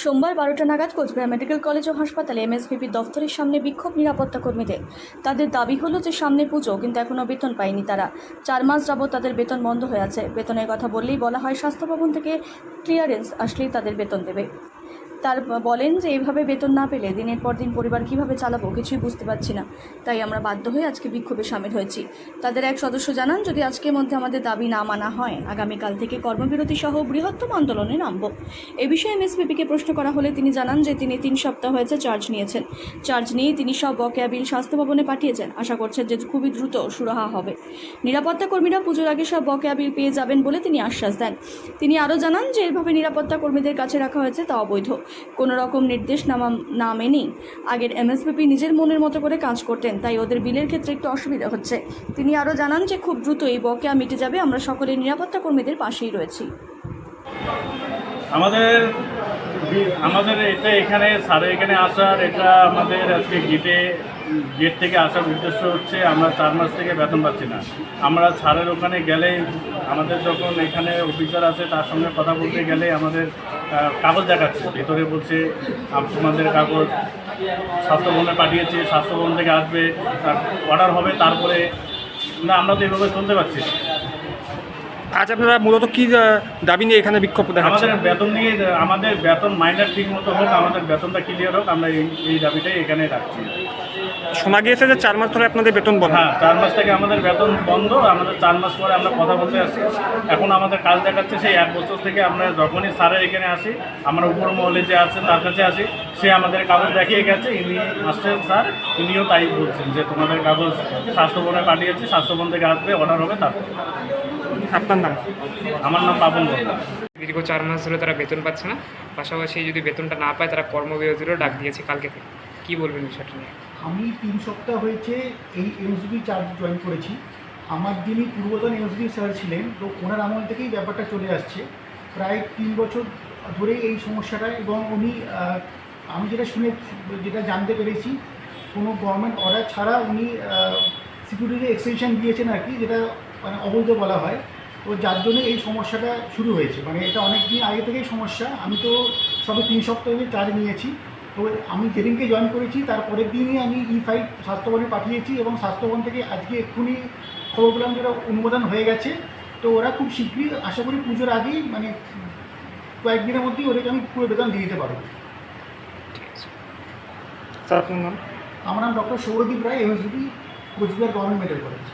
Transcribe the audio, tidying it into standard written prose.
সোমবার 12টা নাগাদ Cooch Behar medical college ও হাসপাতালে এমএসভিপি দফতরের সামনে বিক্ষোভ নিরাপত্তা কর্মীদের। তাদের দাবি হলো যে সামনে পুজো, কিন্তু এখনও বেতন পায়নি তারা। 4 মাস যাবত তাদের বেতন বন্ধ হয়ে আছে। বেতনের কথা বললেই বলা হয় স্বাস্থ্য ভবন থেকে ক্লিয়ারেন্স আসলেই তাদের বেতন দেবে। তার বলেন যে এইভাবে বেতন না পেলে দিনের পর দিন পরিবার কীভাবে চালাবো কিছুই বুঝতে পারছি না, তাই আমরা বাধ্য হয়ে আজকে বিক্ষোভে সামিল হয়েছি। তাদের এক সদস্য জানান, যদি আজকের মধ্যে আমাদের দাবি না মানা হয় আগামীকাল থেকে কর্মবিরতি সহ বৃহত্তম আন্দোলনে নামব। এ বিষয়ে এমএসভিপিকে প্রশ্ন করা হলে তিনি জানান যে তিনি 3 সপ্তাহ হয়েছে চার্জ নিয়েছেন। চার্জ নিয়ে তিনি সব বকেয়া বিল স্বাস্থ্য ভবনে পাঠিয়েছেন। আশা করছেন যে খুবই দ্রুত সুরাহা হবে। নিরাপত্তা কর্মীরা পুজোর আগে সব বকেয়া বিল পেয়ে যাবেন বলে তিনি আশ্বাস দেন। তিনি আরও জানান যে এভাবে নিরাপত্তা কর্মীদের কাছে রাখা হয়েছে তা অবৈধ। কোনো রকম নির্দেশনামা না মেনেই আগের এমএসভিপি নিজের মনের মতো করে কাজ করতেন, তাই ওদের বিলের ক্ষেত্রে একটু অসুবিধা হচ্ছে। তিনি আরও জানান যে খুব দ্রুত এই বকেয়া মিটে যাবে। আমরা সকলে নিরাপত্তা কর্মীদের পাশেই রয়েছি। আমাদের এটা এখানে স্যারের এখানে আসার এটা আমাদের আজকে গেট থেকে আসার উদ্দেশ্য হচ্ছে আমরা 4 মাস থেকে বেতন পাচ্ছি না। আমরা স্যারের ওখানে গেলেই আমাদের যখন এখানে অফিসার আছে তার সঙ্গে কথা বলতে গেলে আমাদের কাগজ দেখাচ্ছে, ভেতরে বলছে তোমাদের কাগজ স্বাস্থ্যভবনে পাঠিয়েছে, স্বাস্থ্যভবন থেকে আসবে, অর্ডার হবে, তারপরে না আমরা তো এইভাবে চলতে পারছি না। আজ আপনারা মূলত কি দাবি নিয়ে এখানে বিক্ষোভ দেখাচ্ছেন? আমাদের বেতন নিয়ে, আমাদের বেতন মাইনার ঠিক মতো হোক, আমাদের বেতনটা ক্লিয়ার হোক, আমরা এই দাবিটাই এখানে রাখছি। শোনা গিয়েছে যে 4 মাস ধরে আপনাদের বেতন বন্ধ। হ্যাঁ, 4 মাস থেকে আমাদের বেতন বন্ধ। আমাদের 4 মাস পরে আমরা কথা বলতে আসছি। এখন আমাদের কাজ দেখাচ্ছে সেই 1 বছর থেকে আমরা যখনই স্যারের এখানে আসি, আমরা উপর মহলে যে আছে তার কাছে আসি, সে আমাদের কাগজ দেখিয়ে গেছে। ইনি আসছেন স্যার, ইনিও তাই বলছেন যে তোমাদের কাগজ স্বাস্থ্যভবনে পাঠিয়েছে, স্বাস্থ্যভবন থেকে আসবে, অর্ডার হবে, তারপর। আপনার নাম? আমার নাম পাবন বর্মা। দীর্ঘ 4 মাস ধরে তারা বেতন পাচ্ছে না, পাশাপাশি যদি বেতনটা না পায় তারা কর্মবিরতিরও ডাক দিয়েছে কালকে থেকে। কী বলবেন বিষয়টা নিয়ে? আমি 3 সপ্তাহ হয়েছে এই এমএসবি চার্জ জয়েন করেছি। আমার যিনি পূর্বতন এমএসবি স্যার ছিলেন, তো ওনার আমল থেকেই ব্যাপারটা চলে আসছে। প্রায় 3 বছর ধরেই এই সমস্যাটা, এবং উনি আমি যেটা জানতে পেরেছি, কোনো গভর্নমেন্ট অর্ডার ছাড়া উনি সিকিউরিটি এক্সটেনশন দিয়েছেন আর কি, যেটা মানে অবৈধ বলা হয়। তো যার জন্য এই সমস্যাটা শুরু হয়েছে, মানে এটা অনেক দিন আগে থেকেই সমস্যা। আমি তো সবে 3 সপ্তাহ চার্জ নিয়েছি। তো আমি যেদিনকে জয়েন করেছি তারপরের দিনই আমি E-5 স্বাস্থ্যভবনে পাঠিয়েছি, এবং স্বাস্থ্যভবন থেকে আজকে এক্ষুনি খবর পেলাম যেটা অনুমোদন হয়ে গেছে। তো ওরা খুব শীঘ্রই, আশা করি পুজোর আগেই, মানে কয়েকদিনের মধ্যেই ওদেরকে আমি পুরো বেতন দিয়ে দিতে পারবো। স্যার আপনার নাম? আমার নাম doctor Souradip Roy, MSB Coochbehar government medical college.